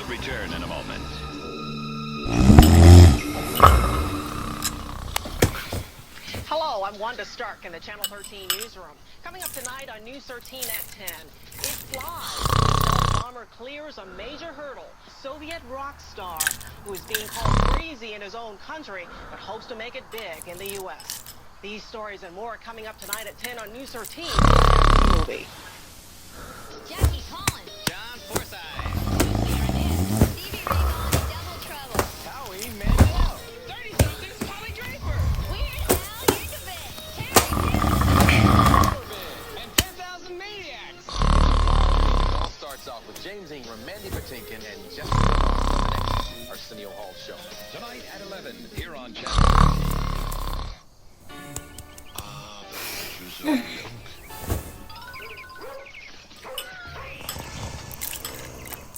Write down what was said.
return in a moment. Hello, I'm Wanda Stark in the Channel 13 newsroom. Coming up tonight on News 13 at 10, it flies. The stealth bomber clears a major hurdle. A Soviet rock star who is being called crazy in his own country, but hopes to make it big in the U.S. These stories and more coming up tonight at 10 on News 13. Movie. Jackie Collins. John Forsythe. Stevie Ray Vaughan, Double Trouble. Howie Mandel. 30-somethings, Polly Draper. Weird Al Yankovic. Terry Hill. And 10,000 Maniacs. It all starts off with James Ingram, Mandy Patinkin, and Jessica Lange on the next Arsenio Hall show. Tonight at 11, here on Channel 13. Ah, the pleasures of